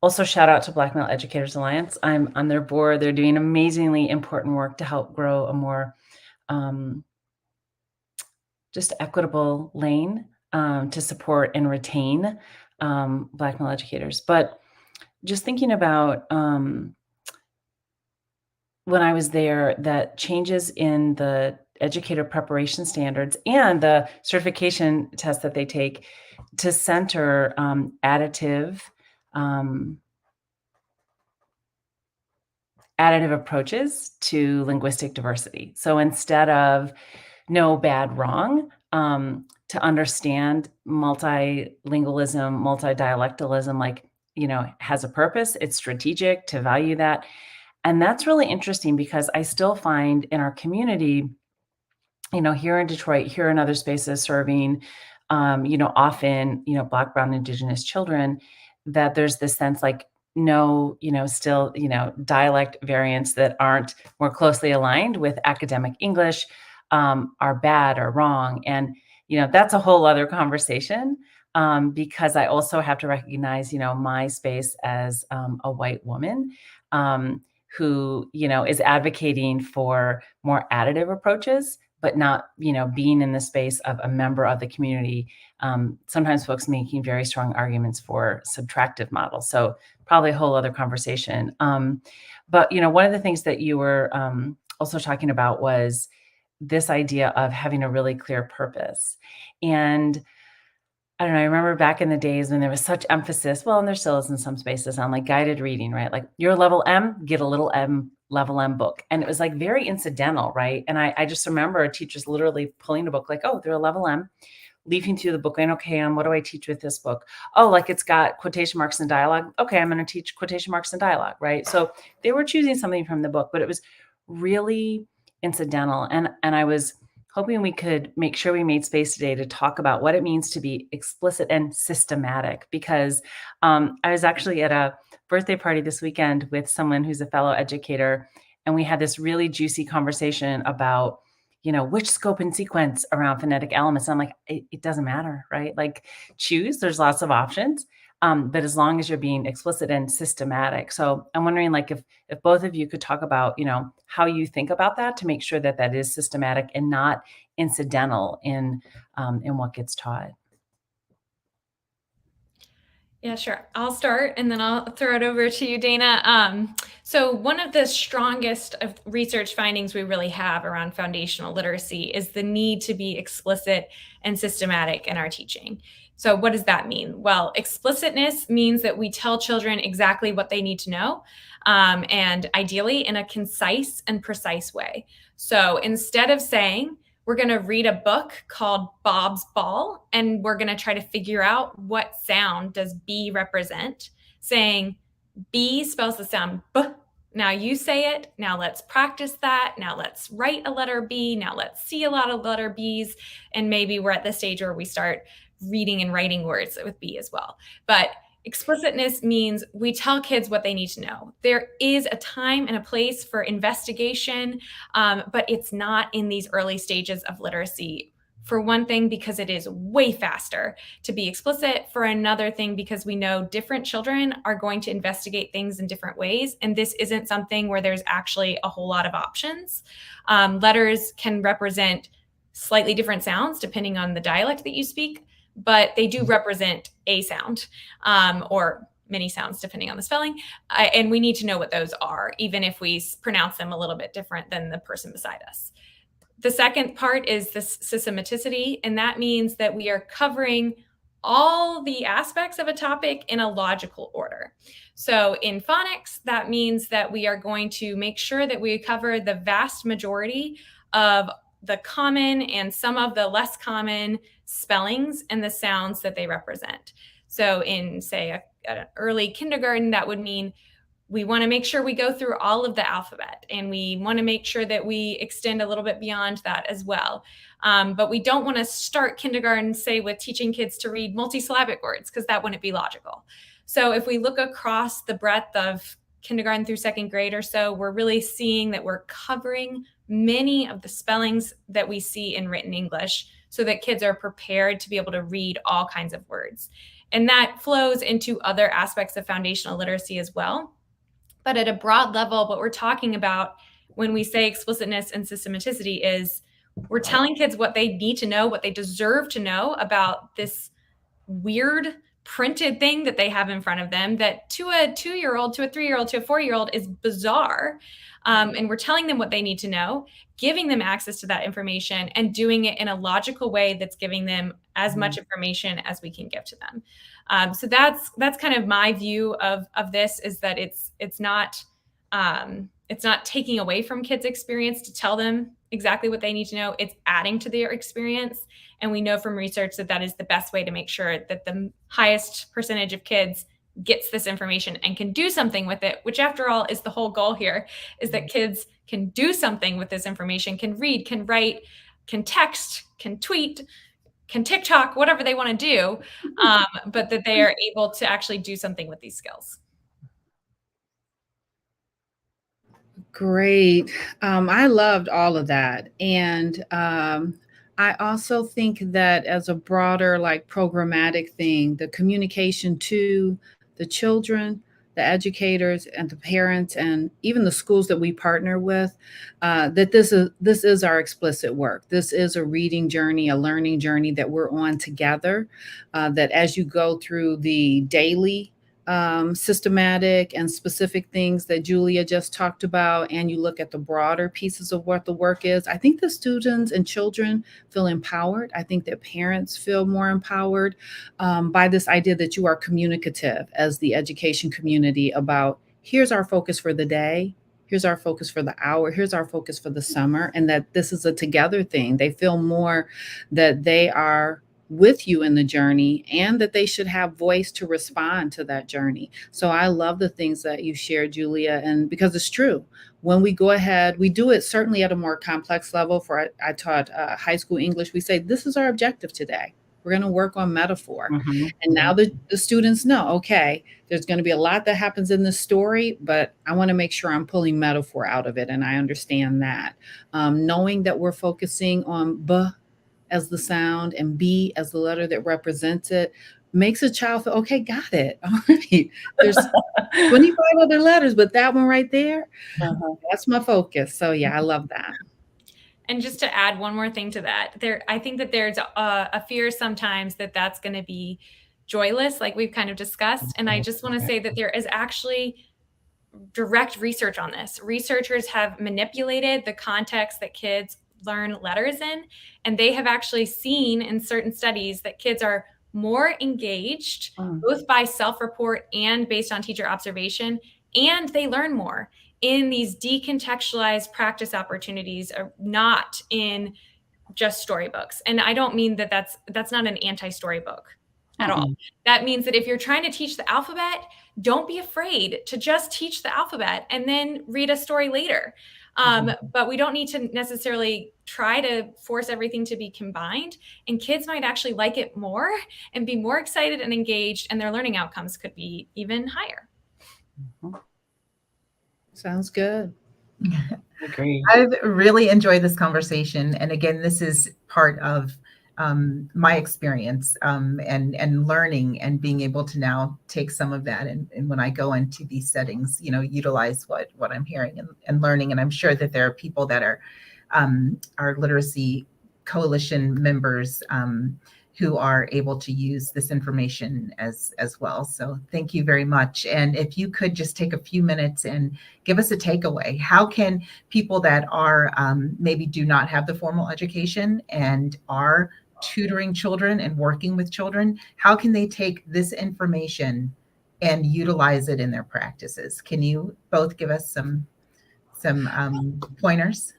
also, shout out to Black Male Educators Alliance. I'm on their board. They're doing amazingly important work to help grow a more just equitable lane to support and retain Black male educators. But just thinking about when I was there, that changes in the educator preparation standards and the certification test that they take to center additive approaches to linguistic diversity. So instead of no, bad, wrong, to understand multilingualism, multidialectalism, has a purpose. It's strategic to value that. And that's really interesting because I still find in our community, here in Detroit, here in other spaces serving, often, Black, Brown, Indigenous children, that there's this sense still, dialect variants that aren't more closely aligned with academic English are bad or wrong. And, that's a whole other conversation because I also have to recognize, my space as a white woman who, is advocating for more additive approaches, but not, being in the space of a member of the community. Sometimes folks making very strong arguments for subtractive models. So probably a whole other conversation. But, one of the things that you were also talking about was this idea of having a really clear purpose. And I don't know, I remember back in the days when there was such emphasis, well, and there still is in some spaces on guided reading, right? You're a level M, get a little level M book. And it was very incidental, right? And I just remember teachers literally pulling a book oh, they're a level M, leafing through the book going, okay, what do I teach with this book? Oh, it's got quotation marks and dialogue. Okay, I'm going to teach quotation marks and dialogue, right? So they were choosing something from the book, but it was really incidental. And I was hoping we could make sure we made space today to talk about what it means to be explicit and systematic, because I was actually at a birthday party this weekend with someone who's a fellow educator, and we had this really juicy conversation about, which scope and sequence around phonetic elements. And I'm it doesn't matter, right? Choose, there's lots of options, but as long as you're being explicit and systematic. So I'm wondering if both of you could talk about, how you think about that to make sure that that is systematic and not incidental in what gets taught. Yeah, sure. I'll start and then I'll throw it over to you, Dana. So one of the strongest of research findings we really have around foundational literacy is the need to be explicit and systematic in our teaching. So what does that mean? Well, explicitness means that we tell children exactly what they need to know, and ideally in a concise and precise way. So instead of saying, we're going to read a book called Bob's Ball, and we're going to try to figure out what sound does B represent, saying B spells the sound B. Now you say it. Now let's practice that. Now let's write a letter B. Now let's see a lot of letter Bs. And maybe we're at the stage where we start reading and writing words with B as well. But explicitness means we tell kids what they need to know. There is a time and a place for investigation, but it's not in these early stages of literacy For one thing, because it is way faster to be explicit. For another thing, because we know different children are going to investigate things in different ways. And this isn't something where there's actually a whole lot of options. Letters can represent slightly different sounds depending on the dialect that you speak, but they do represent a sound, or many sounds depending on the spelling. And we need to know what those are, even if we pronounce them a little bit different than the person beside us. The second part is this systematicity, and that means that we are covering all the aspects of a topic in a logical order. So in phonics, that means that we are going to make sure that we cover the vast majority of the common and some of the less common spellings and the sounds that they represent. So in, say, an early kindergarten, that would mean we want to make sure we go through all of the alphabet, and we want to make sure that we extend a little bit beyond that as well. But we don't want to start kindergarten, say, with teaching kids to read multisyllabic words, because that wouldn't be logical. So if we look across the breadth of kindergarten through second grade or so, we're really seeing that we're covering many of the spellings that we see in written English, so that kids are prepared to be able to read all kinds of words. And that flows into other aspects of foundational literacy as well. But at a broad level, what we're talking about when we say explicitness and systematicity is we're telling kids what they need to know, what they deserve to know about this weird printed thing that they have in front of them that to a 2-year-old, to a 3-year-old, to a 4-year-old is bizarre. And we're telling them what they need to know, giving them access to that information, and doing it in a logical way that's giving them as much information as we can give to them. So that's kind of my view of this, is that it's not taking away from kids' experience to tell them exactly what they need to know. It's adding to their experience. And we know from research that that is the best way to make sure that the highest percentage of kids gets this information and can do something with it, which after all is the whole goal here, is that kids can do something with this information, can read, can write, can text, can tweet, can TikTok, whatever they want to do, but that they are able to actually do something with these skills. Great. I loved all of that. And I also think that as a broader, like, programmatic thing, the communication to the children, the educators, and the parents, and even the schools that we partner with, that this is our explicit work. This is a reading journey, a learning journey that we're on together, that as you go through the daily systematic and specific things that Julia just talked about, and you look at the broader pieces of what the work is, I think the students and children feel empowered. I think that parents feel more empowered by this idea that you are communicative as the education community about, here's our focus for the day, here's our focus for the hour, here's our focus for the summer, and that this is a together thing. They feel more that they are with you in the journey, and that they should have voice to respond to that journey. So I love the things that you shared, Julia, and because it's true. When we go ahead, we do it certainly at a more complex level. I taught high school English. We say, this is our objective today. We're going to work on metaphor. And now the students know, okay, there's going to be a lot that happens in this story, but I want to make sure I'm pulling metaphor out of it. And I understand that. Knowing that we're focusing on B as the sound and B as the letter that represents it makes a child feel, okay, got it. All right. There's 25 other letters, but that one right there, that's my focus. So yeah, I love that. And just to add one more thing to that, I think that there's a fear sometimes that that's going to be joyless, like we've kind of discussed. And I just want to say that there is actually direct research on this. Researchers have manipulated the context that kids learn letters in, and they have actually seen in certain studies that kids are more engaged, both by self-report and based on teacher observation, and they learn more in these decontextualized practice opportunities, not in just storybooks. And I don't mean that that's not an anti-storybook at all. That means that if you're trying to teach the alphabet, don't be afraid to just teach the alphabet and then read a story later. But we don't need to necessarily try to force everything to be combined, and kids might actually like it more and be more excited and engaged, and their learning outcomes could be even higher. Sounds good. Agree. I've really enjoyed this conversation. And again, this is part of my experience and learning and being able to now take some of that and when I go into these settings, utilize what I'm hearing and learning. And I'm sure that there are people that are our literacy coalition members who are able to use this information as well. So thank you very much. And if you could just take a few minutes and give us a takeaway, how can people that are maybe do not have the formal education and are tutoring children and working with children, how can they take this information and utilize it in their practices? Can you both give us some pointers?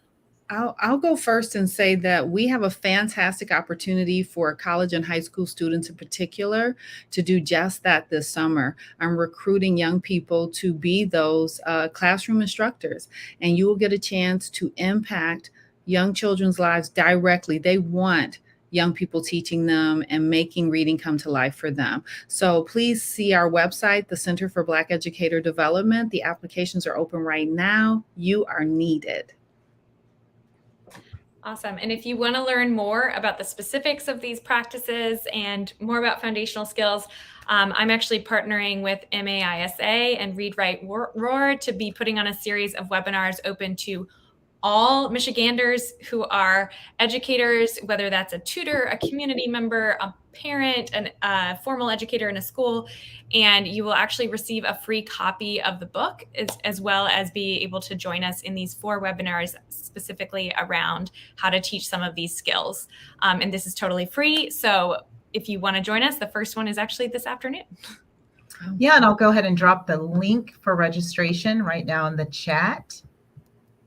I'll go first and say that we have a fantastic opportunity for college and high school students in particular to do just that this summer. I'm recruiting young people to be those classroom instructors, and you will get a chance to impact young children's lives directly. They want young people teaching them and making reading come to life for them. So please see our website, the Center for Black Educator Development. The applications are open right now. You are needed. Awesome. And if you want to learn more about the specifics of these practices and more about foundational skills, I'm actually partnering with MAISA and Read, Write, Roar to be putting on a series of webinars open to all Michiganders who are educators, whether that's a tutor, a community member, a parent, a formal educator in a school, and you will actually receive a free copy of the book as well as be able to join us in these 4 webinars specifically around how to teach some of these skills. And this is totally free. So if you want to join us, the first one is actually this afternoon. Yeah, and I'll go ahead and drop the link for registration right now in the chat.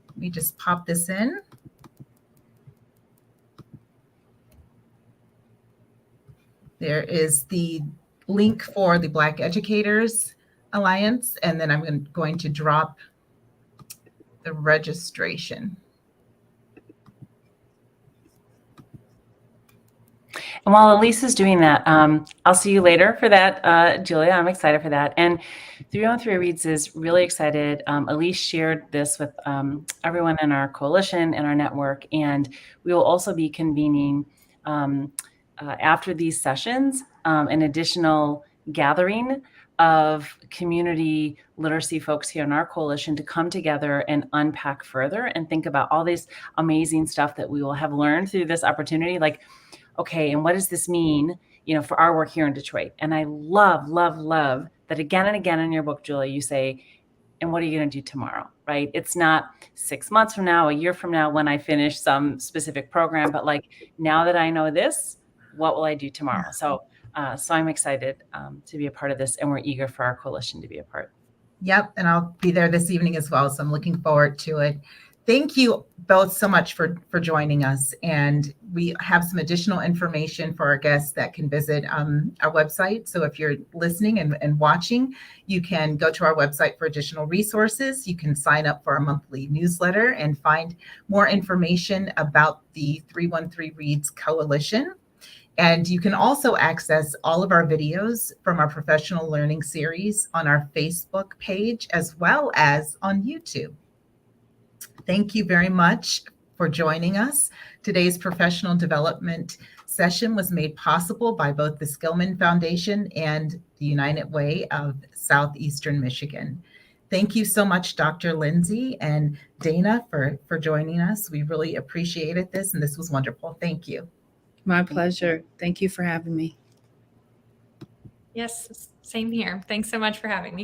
Let me just pop this in. There is the link for the Black Educators Alliance, and then I'm going to drop the registration. And while Elise is doing that, I'll see you later for that, Julia. I'm excited for that. And 313 Reads is really excited. Elise shared this with everyone in our coalition and our network, and we will also be convening after these sessions an additional gathering of community literacy folks here in our coalition to come together and unpack further and think about all this amazing stuff that we will have learned through this opportunity. Like, okay, and what does this mean, for our work here in Detroit? And I love, love, love that again and again in your book, Julia, you say, and what are you going to do tomorrow, right? It's not 6 months from now, a year from now when I finish some specific program, but like, now that I know this, what will I do tomorrow? So I'm excited to be a part of this, and we're eager for our coalition to be a part. Yep, and I'll be there this evening as well, so I'm looking forward to it. Thank you both so much for joining us. And we have some additional information for our guests that can visit our website. So if you're listening and watching, you can go to our website for additional resources. You can sign up for our monthly newsletter and find more information about the 313 Reads Coalition. And you can also access all of our videos from our professional learning series on our Facebook page, as well as on YouTube. Thank you very much for joining us. Today's professional development session was made possible by both the Skillman Foundation and the United Way of Southeastern Michigan. Thank you so much, Dr. Lindsey and Dana, for joining us. We really appreciated this, and this was wonderful. Thank you. My pleasure. Thank you for having me. Yes, same here. Thanks so much for having me.